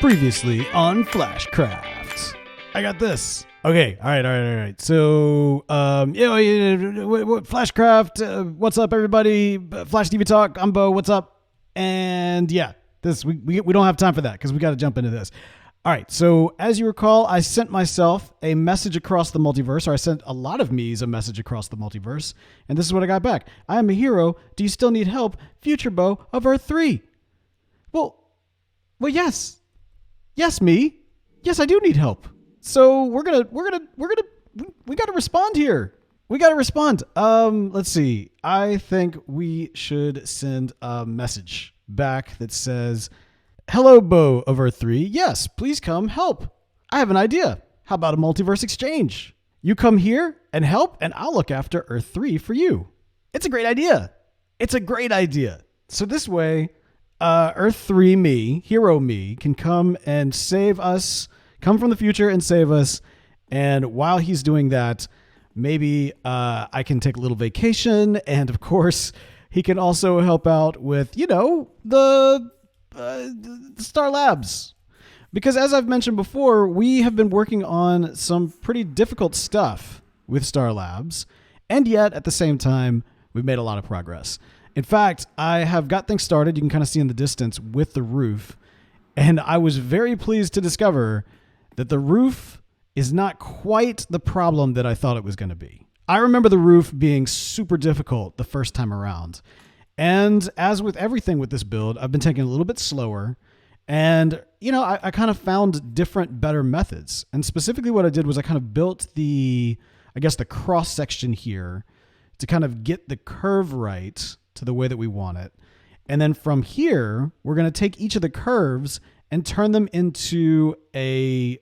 Previously on Flashcraft. I got this. Okay, all right. So, Flashcraft, what's up, everybody? Flash TV Talk, I'm Beau, what's up? And yeah, we don't have time for that because we got to jump into this. All right, so as you recall, I sent myself a message across the multiverse, or I sent a lot of me's a message across the multiverse, and this is what I got back. I am a hero. Do you still need help? Future Beau of Earth 3. Well, yes. Yes, me. Yes, I do need help. So we got to respond here. We got to respond. Let's see. I think we should send a message back that says, "Hello, Beau of Earth 3. Yes, please come help. I have an idea. How about a multiverse exchange? You come here and help, and I'll look after Earth 3 for you." It's a great idea. So this way, Earth 3 me, hero me, can come and save us, come from the future and save us. And while he's doing that, maybe I can take a little vacation. And of course, he can also help out with, the Star Labs. Because as I've mentioned before, we have been working on some pretty difficult stuff with Star Labs. And yet, at the same time, we've made a lot of progress. In fact, I have got things started, you can kind of see in the distance, with the roof. And I was very pleased to discover that the roof is not quite the problem that I thought it was going to be. I remember the roof being super difficult the first time around. And as with everything with this build, I've been taking it a little bit slower. And, I kind of found different, better methods. And specifically what I did was I kind of built the cross section here to kind of get the curve right to the way that we want it. And then from here, we're going to take each of the curves and turn them into a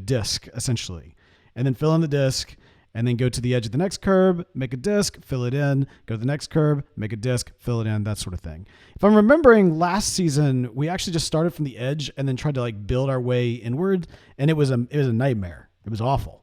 disc, essentially. And then fill in the disc, and then go to the edge of the next curve, make a disc, fill it in, go to the next curve, make a disc, fill it in, that sort of thing. If I'm remembering, last season, we actually just started from the edge and then tried to build our way inward, and it was a nightmare. It was awful.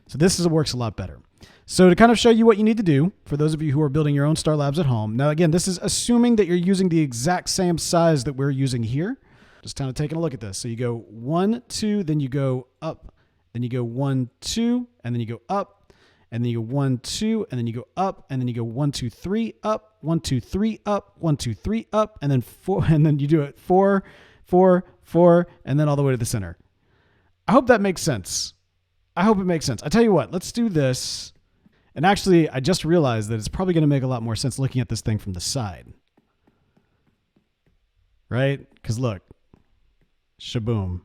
So this works a lot better. So to kind of show you what you need to do, for those of you who are building your own Star Labs at home. Now, again, this is assuming that you're using the exact same size that we're using here. Just kind of taking a look at this. So you go 1, 2, then you go up, then you go 1, 2, and then you go up, and then you go 1, 2, and then you go up, and then you go 1, 2, 3, up, 1, 2, 3, up, 1, 2, 3, up, and then 4, and then you do it 4, 4, 4, and then all the way to the center. I hope that makes sense. I hope it makes sense. I tell you what, let's do this. And actually, I just realized that it's probably going to make a lot more sense looking at this thing from the side. Right? Because look. Shaboom.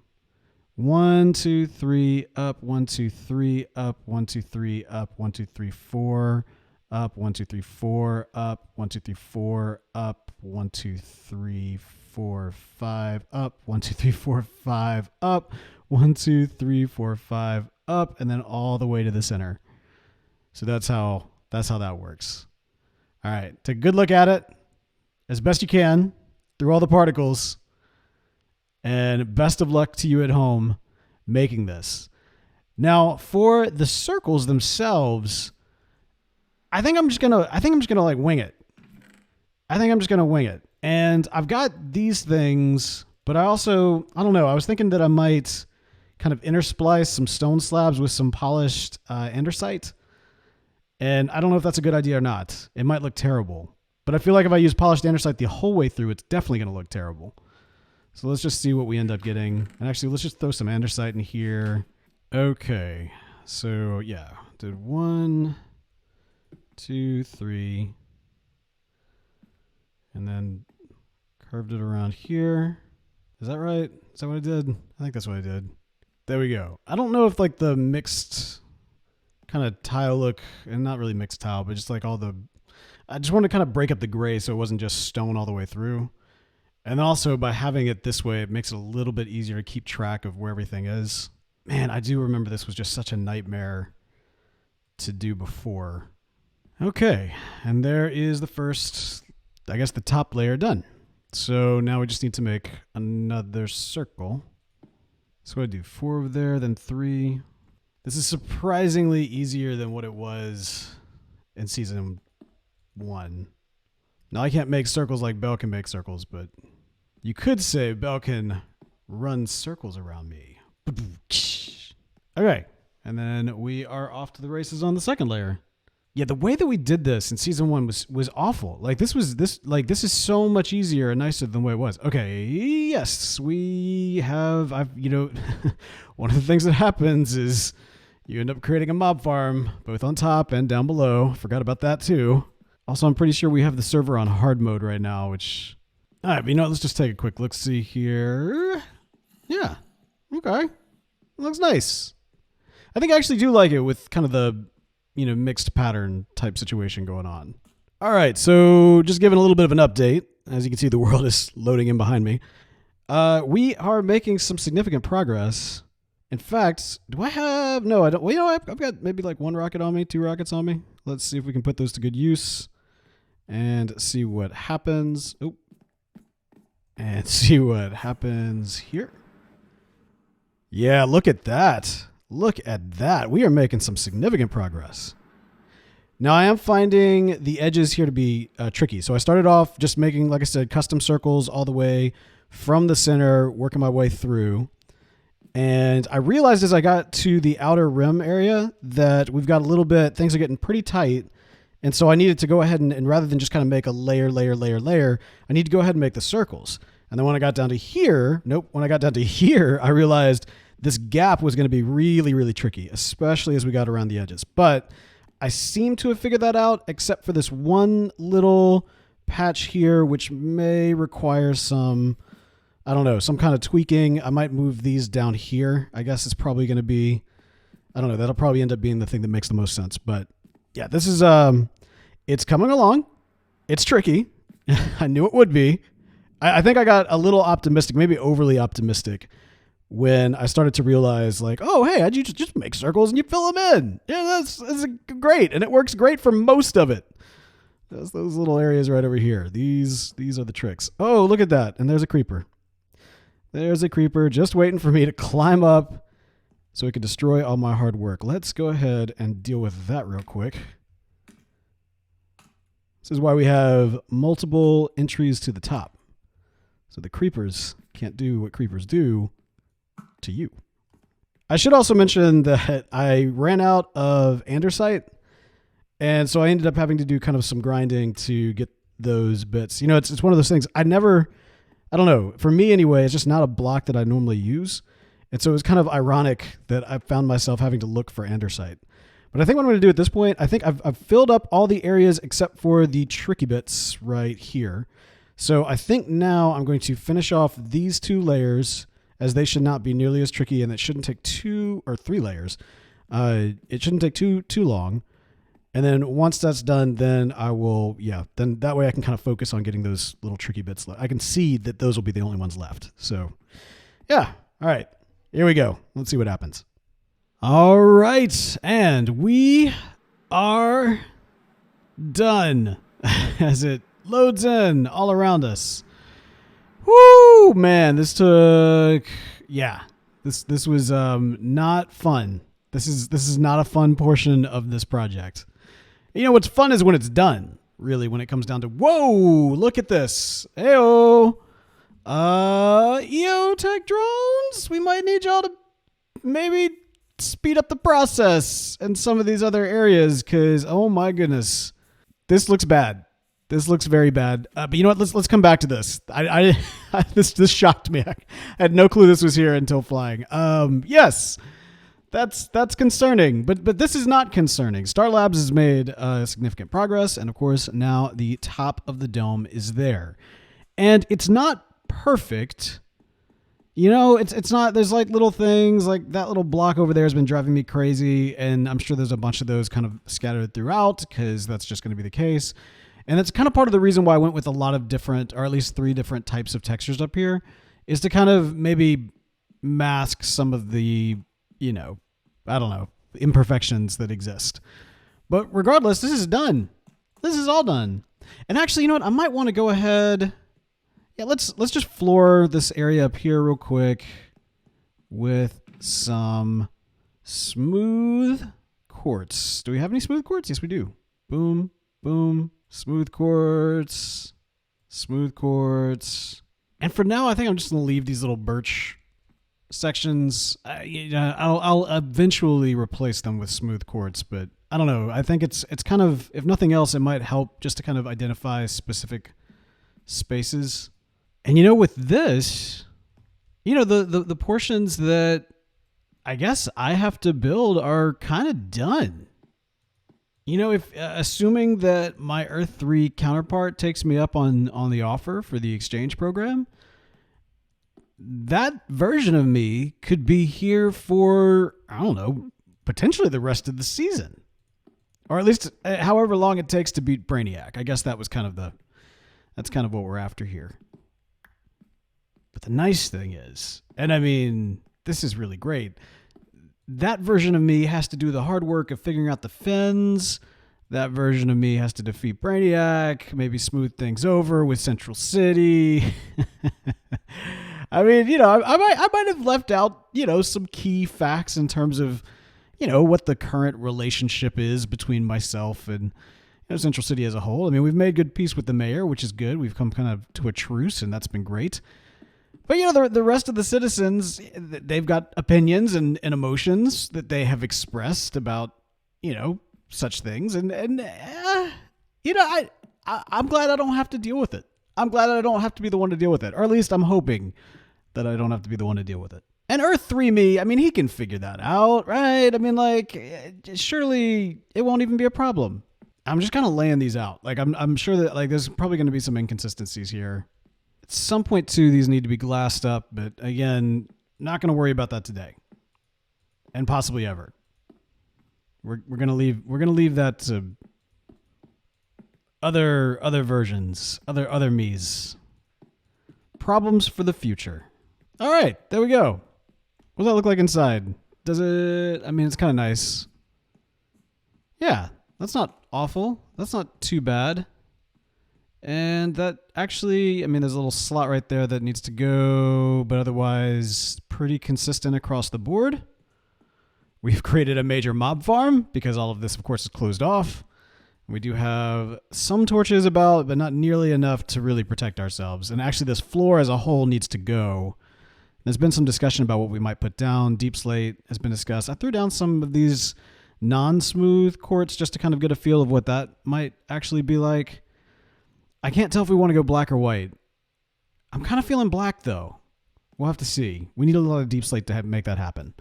1, 2, 3, up, 1, 2, 3, up, 1, 2, 3, up, 1, 2, 3, 4, up, 1, 2, 3, 4, up, 1, 2, 3, 4, up, 1, 2, 3, 4, 5, up, 1, 2, 3, 4, 5, up, 1, 2, 3, 4, 5, up, and then all the way to the center. So that's how that works. All right, take a good look at it as best you can through all the particles, and best of luck to you at home making this. Now, for the circles themselves, I think I'm just gonna wing it. And I've got these things, but I don't know. I was thinking that I might kind of intersplice some stone slabs with some polished andesite. And I don't know if that's a good idea or not. It might look terrible. But I feel like if I use polished andesite the whole way through, it's definitely going to look terrible. So let's just see what we end up getting. And actually, let's just throw some andesite in here. Okay. So, yeah. Did 1, 2, 3. And then curved it around here. Is that right? Is that what I did? I think that's what I did. There we go. I don't know if the mixed kind of tile look, and not really mixed tile, but just I just wanted to kind of break up the gray so it wasn't just stone all the way through. And then also by having it this way, it makes it a little bit easier to keep track of where everything is. Man, I do remember this was just such a nightmare to do before. Okay, and there is the first, I guess the top layer done. So now we just need to make another circle. So I do 4 over there, then 3. This is surprisingly easier than what it was in season 1. Now, I can't make circles like Beall can make circles, but you could say Beall can run circles around me. Okay. And then we are off to the races on the second layer. Yeah, the way that we did this in season 1 was awful. Like this is so much easier and nicer than the way it was. Okay, yes, we have one of the things that happens is you end up creating a mob farm both on top and down below. Forgot about that too. Also, I'm pretty sure we have the server on hard mode right now, which all right, let's just take a quick look see here. Yeah. Okay. It looks nice. I think I actually do like it with kind of the mixed pattern type situation going on. All right, so just giving a little bit of an update. As you can see, the world is loading in behind me. We are making some significant progress. In fact, do I have... No, I don't. Well, I've got maybe like 1 rocket on me, 2 rockets on me. Let's see if we can put those to good use and see what happens. Oh. And see what happens here. Yeah, look at that. Look at that. We are making some significant progress. Now, I am finding the edges here to be tricky. So I started off just making, like I said, custom circles all the way from the center, working my way through. And I realized as I got to the outer rim area that we've got a little bit, things are getting pretty tight. And so I needed to go ahead and rather than just kind of make a layer, I need to go ahead and make the circles. And then when I got down to here, I realized this gap was going to be really, really tricky, especially as we got around the edges. But I seem to have figured that out, except for this one little patch here, which may require some kind of tweaking. I might move these down here. I guess it's probably going to be, that'll probably end up being the thing that makes the most sense. But yeah, this is, it's coming along. It's tricky. I knew it would be. I think I got a little optimistic, maybe overly optimistic, when I started to realize, like, oh, hey, you just make circles and you fill them in. Yeah, that's great. And it works great for most of it. That's those little areas right over here. These are the tricks. Oh, look at that. And there's a creeper. There's a creeper just waiting for me to climb up so it can destroy all my hard work. Let's go ahead and deal with that real quick. This is why we have multiple entries to the top. So the creepers can't do what creepers do to you. I should also mention that I ran out of andesite, and so I ended up having to do kind of some grinding to get those bits. It's one of those things I don't know, for me anyway, it's just not a block that I normally use. And so it was kind of ironic that I found myself having to look for andesite. But I think what I'm going to do at this point, I think I've filled up all the areas except for the tricky bits right here. So I think now I'm going to finish off these 2 layers, as they should not be nearly as tricky, and it shouldn't take 2 or 3 layers. It shouldn't take too long. And then once that's done, then then that way I can kind of focus on getting those little tricky bits. I can see that those will be the only ones left. So yeah. All right, here we go. Let's see what happens. All right. And we are done as it loads in all around us. Woo, man, this was not fun. This is not a fun portion of this project. What's fun is when it's done, really, when it comes down to, whoa, look at this. Heyo. EOTech drones, we might need y'all to maybe speed up the process in some of these other areas, because, oh my goodness, this looks bad. This looks very bad. But you know what? Let's come back to this. This shocked me. I had no clue this was here until flying. Yes, that's concerning. But this is not concerning. Star Labs has made significant progress, and of course now the top of the dome is there, and it's not perfect. It's not. There's like little things like that little block over there has been driving me crazy, and I'm sure there's a bunch of those kind of scattered throughout because that's just going to be the case. And that's kind of part of the reason why I went with a lot of different, or at least 3 different types of textures up here, is to kind of maybe mask some of the, imperfections that exist. But regardless, this is done. This is all done. And actually, you know what? I might want to go ahead. Yeah, let's just floor this area up here real quick with some smooth quartz. Do we have any smooth quartz? Yes, we do. Boom, boom. Smooth quartz. And for now, I think I'm just going to leave these little birch sections. I'll eventually replace them with smooth quartz, but I don't know. I think it's kind of, if nothing else, it might help just to kind of identify specific spaces. And with this, the portions that I guess I have to build are kind of done. If assuming that my Earth 3 counterpart takes me up on the offer for the exchange program, that version of me could be here for, I don't know, potentially the rest of the season. Or at least however long it takes to beat Brainiac. I guess that's kind of what we're after here. But the nice thing is, and I mean, this is really great, that version of me has to do the hard work of figuring out the fins. That version of me has to defeat Brainiac, maybe smooth things over with Central City. I mean, I might have left out, some key facts in terms of, what the current relationship is between myself and Central City as a whole. I mean, we've made good peace with the mayor, which is good. We've come kind of to a truce, and that's been great. But, the rest of the citizens, they've got opinions and emotions that they have expressed about, such things. And I'm glad I don't have to deal with it. I'm glad I don't have to be the one to deal with it. Or at least I'm hoping that I don't have to be the one to deal with it. And Earth 3 me, I mean, he can figure that out, right? I mean, surely it won't even be a problem. I'm just kind of laying these out. I'm sure that, there's probably going to be some inconsistencies here. At some point, too, these need to be glassed up. But again, not going to worry about that today. And possibly ever. We're going to leave that to other versions, other me's. Problems for the future. All right, there we go. What does that look like inside? Does it? I mean, it's kind of nice. Yeah, that's not awful. That's not too bad. And that actually, I mean, there's a little slot right there that needs to go, but otherwise pretty consistent across the board. We've created a major mob farm because all of this, of course, is closed off. We do have some torches about, but not nearly enough to really protect ourselves. And actually, this floor as a whole needs to go. There's been some discussion about what we might put down. Deep slate has been discussed. I threw down some of these non-smooth quartz just to kind of get a feel of what that might actually be like. I can't tell if we want to go black or white. I'm kind of feeling black, though. We'll have to see. We need a lot of deep slate to make that happen.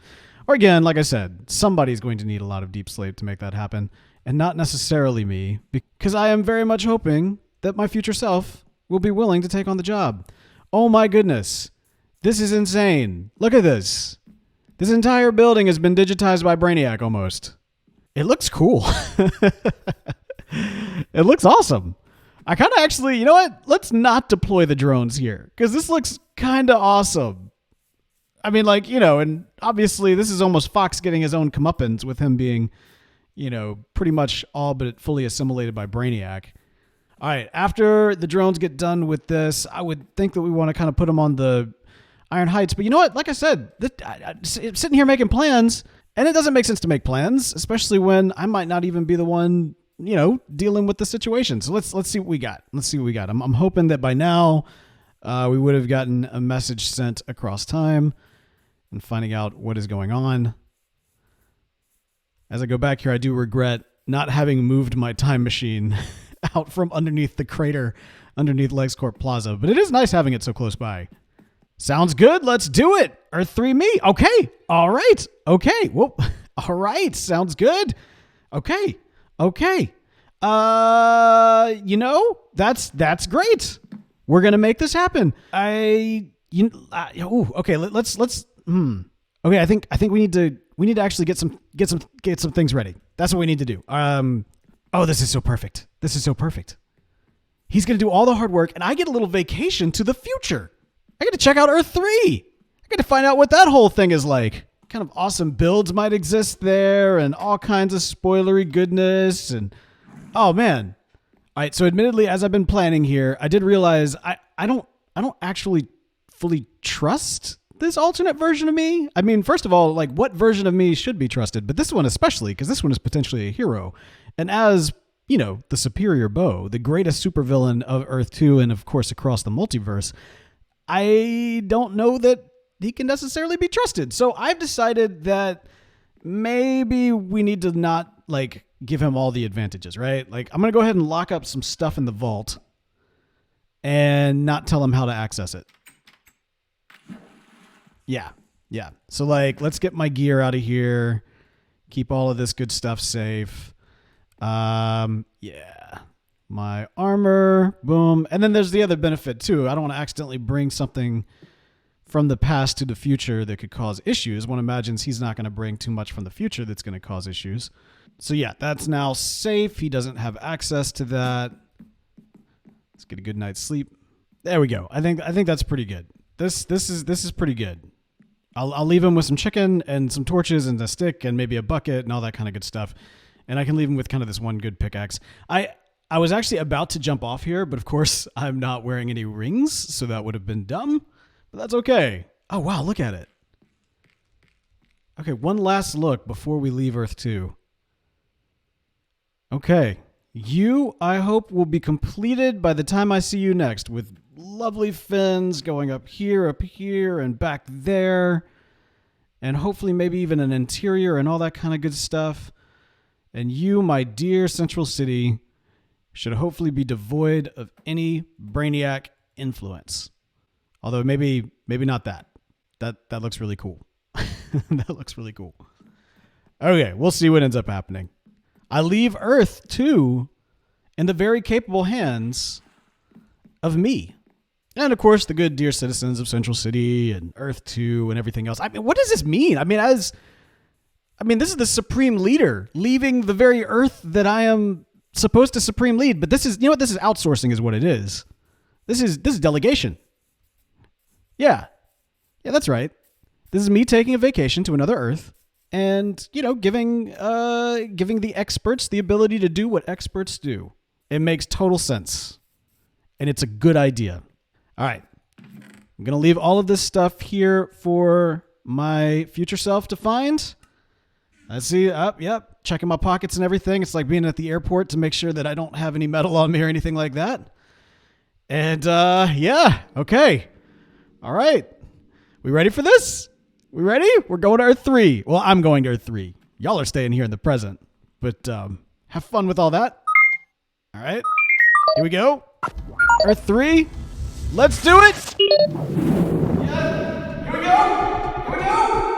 Or again, like I said, somebody's going to need a lot of deep slate to make that happen, and not necessarily me, because I am very much hoping that my future self will be willing to take on the job. Oh my goodness. This is insane. Look at this. This entire building has been digitized by Brainiac almost. It looks cool. It looks awesome. I kind of actually, you know what? Let's not deploy the drones here, because this looks kind of awesome. I mean, and obviously this is almost Fox getting his own comeuppance with him being, pretty much all but fully assimilated by Brainiac. All right, after the drones get done with this, I would think that we want to kind of put them on the Iron Heights. But you know what? Like I said, I'm sitting here making plans, and it doesn't make sense to make plans, especially when I might not even be the one, dealing with the situation. So let's see what we got. I'm hoping that by now we would have gotten a message sent across time and finding out what is going on. As I go back here, I do regret not having moved my time machine out from underneath the crater underneath LexCorp Plaza, but it is nice having it so close by. Sounds good. Let's do it. Earth 3 me. Okay. All right. Okay. Well, all right. Sounds good. Okay. That's great. We're going to make this happen. Okay. Okay. I think we need to actually get some things ready. That's what we need to do. This is so perfect. He's going to do all the hard work, and I get a little vacation to the future. I get to check out Earth 3. I get to find out what that whole thing is like. What kind of awesome builds might exist there, and all kinds of spoilery goodness. And oh man. All right. So admittedly, as I've been planning here, I did realize I don't actually fully trust this alternate version of me. I mean, first of all, what version of me should be trusted? But this one especially, because this one is potentially a hero. And as, the superior Beau, the greatest supervillain of Earth 2 and, of course, across the multiverse, I don't know that he can necessarily be trusted. So I've decided that maybe we need to not like give him all the advantages, right? Like I'm going to go ahead and lock up some stuff in the vault and not tell him how to access it. Yeah. Yeah. So like, let's get my gear out of here. Keep all of this good stuff safe. Yeah. My armor, boom. And then there's the other benefit too. I don't want to accidentally bring something from the past to the future that could cause issues. One imagines he's not going to bring too much from the future that's going to cause issues. So yeah, that's now safe. He doesn't have access to that. Let's get a good night's sleep. There we go. I think that's pretty good. This is pretty good. I'll leave him with some chicken and some torches and a stick and maybe a bucket and all that kind of good stuff. And I can leave him with kind of this one good pickaxe. I was actually about to jump off here, but of course I'm not wearing any rings, so that would have been dumb. But that's okay. Oh, wow, look at it. Okay, one last look before we leave Earth 2. Okay, you, I hope, will be completed by the time I see you next, with lovely fins going up here, and back there, and hopefully maybe even an interior and all that kind of good stuff. And you, my dear Central City, should hopefully be devoid of any Brainiac influence. Although maybe not that. That looks really cool. That looks really cool. Okay, we'll see what ends up happening. I leave Earth 2 in the very capable hands of me. And of course, the good dear citizens of Central City and Earth 2 and everything else. I mean, what does this mean? I mean, this is the supreme leader leaving the very Earth that I am supposed to supreme lead. But this is, you know what? This is outsourcing is what it is. This is delegation. Yeah. Yeah, that's right. This is me taking a vacation to another Earth and, you know, giving the experts the ability to do what experts do. It makes total sense. And it's a good idea. All right. I'm going to leave all of this stuff here for my future self to find. I see. Yep. Checking my pockets and everything. It's like being at the airport to make sure that I don't have any metal on me or anything like that. And, yeah. Okay. All right. We ready for this? We ready? We're going to Earth 3. Well, I'm going to Earth 3. Y'all are staying here in the present. But, have fun with all that. All right. Here we go. Earth 3. Let's do it. Yeah. Here we go. Here we go.